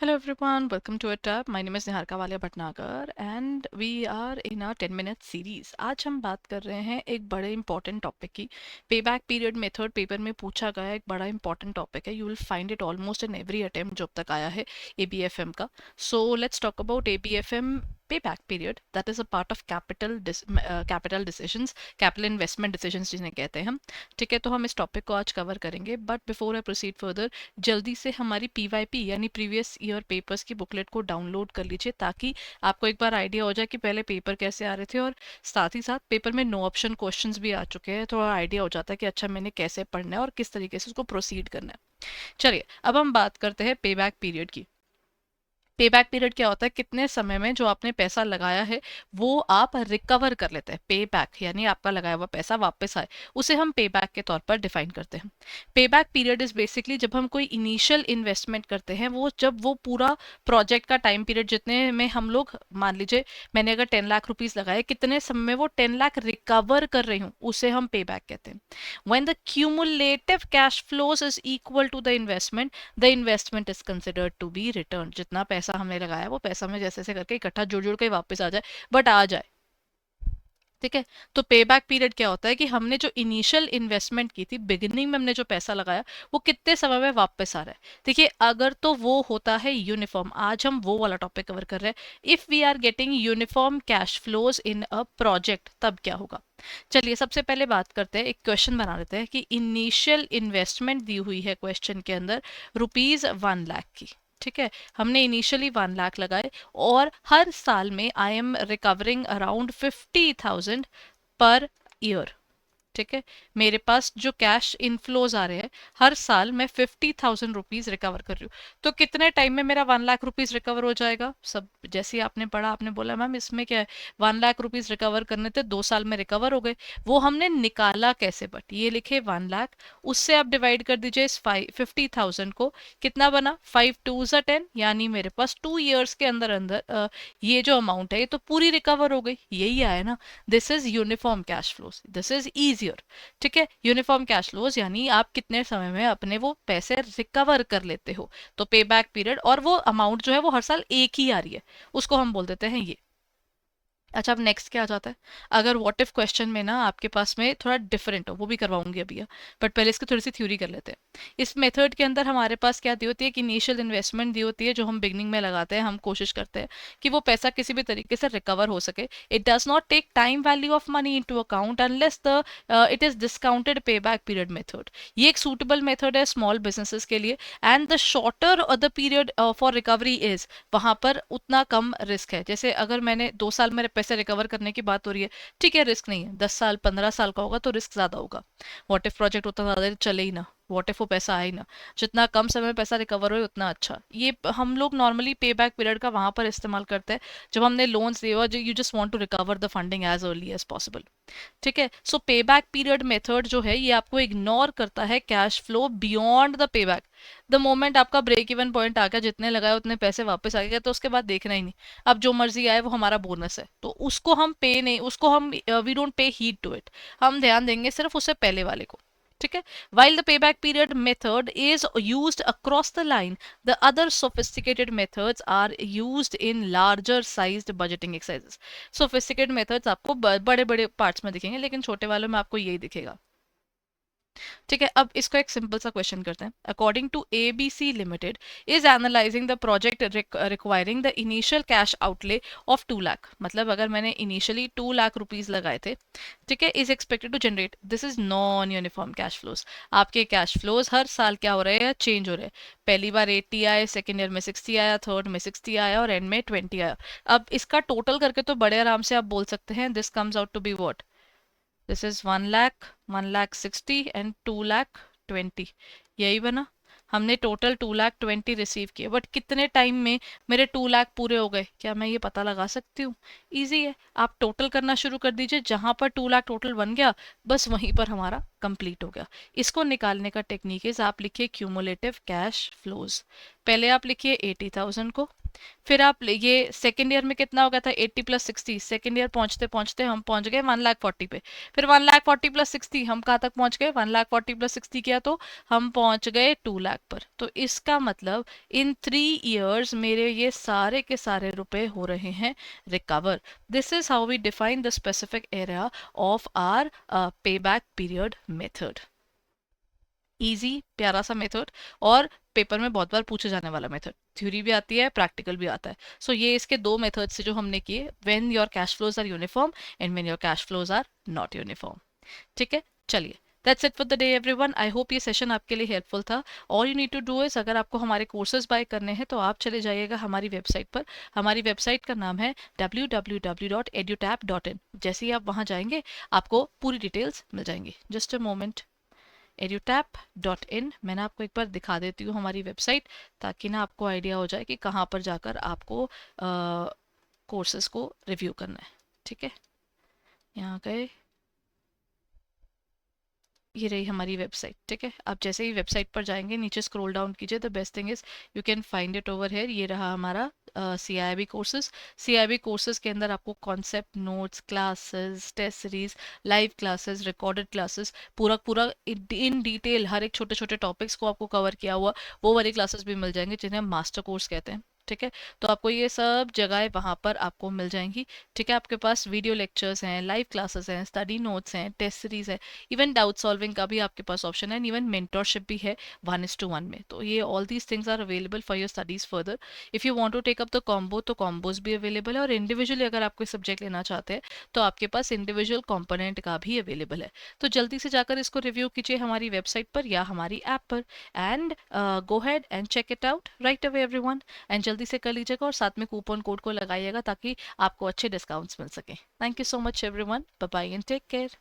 Hello everyone, welcome to a tab. My name is Niharika Walia Bhatnagar and we are in our 10-minute series. आज हम बात कर रहे हैं एक बड़े इंपॉर्टेंट टॉपिक की. पे बैक पीरियड मेथड पेपर में पूछा गया एक बड़ा इंपॉर्टेंट टॉपिक है. You will find it almost in every attempt जो अब तक आया है ABFM का. So let's talk about ABFM payback period. That is a part of capital decisions, capital investment decisions जिन्हें कहते हैं हम. ठीक है, तो हम इस टॉपिक को आज कवर करेंगे. But before I proceed further, जल्दी से हमारी PYP यानी प्रीवियस ईयर पेपर्स की बुकलेट को डाउनलोड कर लीजिए ताकि आपको एक बार आइडिया हो जाए कि पहले पेपर कैसे आ रहे थे, और साथ ही साथ पेपर में नो ऑप्शन क्वेश्चंस भी आ चुके हैं. थोड़ा आइडिया हो जाता है कि अच्छा मैंने कैसे पढ़ना है और किस तरीके से उसको प्रोसीड करना है. चलिए अब हम बात करते हैं पे बैक पीरियड की. पे बैक पीरियड क्या होता है? कितने समय में जो आपने पैसा लगाया है वो आप रिकवर कर लेते हैं. पे बैक यानी आपका लगाया हुआ पैसा वापस आए, उसे हम पे बैक के तौर पर डिफाइन करते हैं. पे बैक पीरियड इज बेसिकली जब हम कोई इनिशियल इन्वेस्टमेंट करते हैं, वो जब वो पूरा प्रोजेक्ट का टाइम पीरियड जितने में हम लोग, मान लीजिए मैंने अगर 10 लाख रुपीज लगाए, कितने समय में वो 10 लाख रिकवर कर रही हूँ, उसे हम पे बैक कहते हैं. When the cumulative cash flows is equal to the investment, the investment is considered to be return. जितना पैसा हमने लगाया वो पैसा में जैसे जैसे करके इकट्ठा जुड़ जुड़ के वापस आ जाए, बट आ जाए. ठीक है, तो पे बैक पीरियड क्या होता है कि हमने जो इनिशियल इन्वेस्टमेंट की थी, बिगिनिंग में हमने जो पैसा लगाया, वो कितने समय में वापस आ रहा है. देखिए, अगर तो वो होता है यूनिफॉर्म, आज हम वो वाला टॉपिक कवर कर रहे हैं. If we are getting uniform cash flows in a project, तब क्या होगा? चलिए सबसे पहले बात करते हैं, एक क्वेश्चन बना लेते हैं कि इनिशियल इन्वेस्टमेंट दी हुई है क्वेश्चन के अंदर ₹1 लाख की. ठीक है, हमने इनिशियली 1 लाख लगाए और हर साल में I am recovering around 50,000 per year. ठीक है, मेरे पास जो कैश इनफ्लोज आ रहे हैं, हर साल मैं 50,000 रुपीज रिकवर कर रही हूँ. तो कितने टाइम में मेरा 1 लाख रुपीज रिकवर हो जाएगा? सब जैसे ही आपने पढ़ा, आपने बोला मैम इसमें क्या है, 1 लाख रुपीज रिकवर करने थे, 2 साल में रिकवर हो गए. वो हमने निकाला कैसे? बट ये लिखे 1 लाख, उससे आप डिवाइड कर दीजिए इस 50,000 को. कितना बना? 5 2 10, यानी मेरे पास 2 ईयर्स के अंदर अंदर ये जो अमाउंट है ये तो पूरी रिकवर हो गई. यही आया ना, this is uniform cash flows, this is easier. ठीक है, यूनिफॉर्म कैश फ्लोज यानी आप कितने समय में अपने वो पैसे रिकवर कर लेते हो. तो पे बैक पीरियड और वो अमाउंट जो है वो हर साल एक ही आ रही है, उसको हम बोल देते हैं ये. अच्छा, अब नेक्स्ट क्या आ जाता है? अगर व्हाट इफ क्वेश्चन में ना आपके पास में थोड़ा डिफरेंट हो, वो भी करवाऊंगी अभी, बट पहले इसकी थोड़ी सी थ्योरी कर लेते हैं. इस मेथड के अंदर हमारे पास क्या दी होती है कि इनिशियल इन्वेस्टमेंट दी होती है जो हम बिगनिंग में लगाते हैं. हम कोशिश करते हैं कि वो पैसा किसी भी तरीके से रिकवर हो सके. It does not take time value of money into account unless the it is discounted pay back period method. ये एक सूटेबल मेथड है स्मॉल बिजनेसेस के लिए. And the shorter the period for recovery is, वहां पर उतना कम risk है. जैसे अगर मैंने 2 साल मेरे पैसे रिकवर करने की बात हो रही है, ठीक है, रिस्क नहीं है. 10 साल 15 साल का होगा तो रिस्क ज्यादा होगा. व्हाट इफ प्रोजेक्ट उतना ज्यादा देर चले ही ना, व्हाट इफ वो पैसा आए ही ना. जितना कम समय में पैसा रिकवर हो उतना अच्छा. ये हम लोग नॉर्मली पे बैक पीरियड का वहां पर इस्तेमाल करते हैं जब हमने लोन्स लिए और you just want to recover the funding as early as possible. ठीक है, सो पे बैक पीरियड मेथड जो है ये आपको इग्नोर करता है cash flow beyond the pay back. The moment आपका ब्रेक इवन पॉइंट आ गया, जितने लगाए उतने पैसे वापस आ गए, तो उसके बाद देखना ही नहीं. अब जो मर्जी आए वो हमारा बोनस है, तो उसको हम पे नहीं, उसको हम we don't pay heed to it. हम ध्यान देंगे सिर्फ उससे पहले वाले को. ठीक है, while the payback period method is used across the line, the other sophisticated methods are used in larger sized budgeting exercises. sophisticated methods आपको बड़े बड़े पार्ट्स में दिखेंगे, लेकिन छोटे वालों में आपको यही दिखेगा. ठीक है, अब इसको एक सिंपल सा क्वेश्चन करते हैं. According to ABC limited is analysing the project requiring the initial cash outlay of 2 lakh. मतलब अगर मैंने इनिशियली 2 लाख रुपीज लगाए थे, ठीक है, is expected to generate, this is non uniform cash flows. आपके कैश फ्लोज हर साल क्या हो रहे हैं? चेंज हो रहे हैं. पहली बार 80 आए, सेकेंड ईयर में 60 आया, थर्ड में 60 आया और एंड में 20 आया. अब इसका टोटल करके तो बड़े आराम से आप बोल सकते हैं this comes out to be what, this is 1 lakh, 1 lakh 60 and 2 lakh 20. यही बना. हमने टोटल 2 लाख 20 रिसीव किए, बट कितने टाइम में मेरे 2 लाख पूरे हो गए? क्या मैं ये पता लगा सकती हूँ? इजी है, आप टोटल करना शुरू कर दीजिए. जहां पर 2 लाख टोटल बन गया, बस वहीं पर हमारा कंप्लीट हो गया। इसको निकालने का टेक्निक है, आप लिखिए क्यूमुलेटिव कैश फ्लोज। पहले आप लिखिए 80,000 को, फिर आप ये सेकेंड ईयर में कितना हो गया था 80 प्लस 60, सेकेंड ईयर पहुंचते पहुंचते हम पहुंच गए 1,40,000 पे। फिर 1,40,000 प्लस 60 हम कहाँ तक पहुंच गए, 1,40,000 प्लस 60 किया तो हम पहुंच गए 2,00,000 पर। तो इसका मतलब इन 3 इयर्स मेरे ये सारे के सारे रुपए हो रहे हैं recover. This is how we define the specific area of our pay back period method. Easy प्यारा सा मेथड, और पेपर में बहुत बार पूछे जाने वाला मेथड, थ्योरी भी आती है प्रैक्टिकल भी आता है। सो ये इसके दो मेथड्स से जो हमने किए, when your cash flows are uniform and when your cash flows are not uniform. ठीक है, चलिए, that's it for the day everyone. I hope ये सेशन आपके लिए हेल्पफुल था। All you need to do is, अगर आपको हमारे कोर्सेज बाय करने हैं तो आप चले जाइएगा हमारी वेबसाइट पर। हमारी वेबसाइट का नाम है www.edutap.in। जैसे ही आप वहां जाएंगे आपको पूरी डिटेल्स मिल जाएंगी। Just a moment, edutap.in। मैंने आपको एक बार दिखा देती हूँ हमारी वेबसाइट, ताकि ना आपको आइडिया हो जाए कि कहाँ पर जाकर आपको कोर्सेज को रिव्यू करना है। ठीक है, यहाँ गए, ये रही हमारी वेबसाइट। ठीक है, आप जैसे ही वेबसाइट पर जाएंगे नीचे स्क्रॉल डाउन कीजिए, the best thing is you can find it over here. ये रहा हमारा CIB कोर्सेज। CIB कोर्सेज के अंदर आपको concept notes, classes, test series, live classes, recorded classes, पूरा पूरा इन डिटेल हर एक छोटे छोटे टॉपिक्स को आपको कवर किया हुआ वो वाली क्लासेस भी मिल जाएंगे जिन्हें हम मास्टर कोर्स कहते हैं। ठीक है, तो आपको ये सब जगह वहाँ पर आपको मिल जाएंगी। ठीक है, आपके पास वीडियो लेक्चर्स हैं, लाइव क्लासेस हैं, स्टडी नोट्स हैं, टेस्ट सीरीज है, इवन डाउट सॉल्विंग का भी आपके पास ऑप्शन है, इवन मेंटरशिप भी है 1:1 में। तो ये all these things are available for your studies further. If you want to take up the combo तो कॉम्बोज भी अवेलेबल है, और इंडिविजुअली अगर आप कोई सब्जेक्ट लेना चाहते हैं तो आपके पास इंडिविजुअल कॉम्पोनेंट का भी अवेलेबल है। तो जल्दी से जाकर इसको रिव्यू कीजिए हमारी वेबसाइट पर या हमारी ऐप पर, and go ahead and check it out right away everyone. And जल्दी से कर लीजिएगा और साथ में कूपन कोड को लगाइएगा ताकि आपको अच्छे डिस्काउंट्स मिल सके। Thank you so much everyone, bye bye and take care.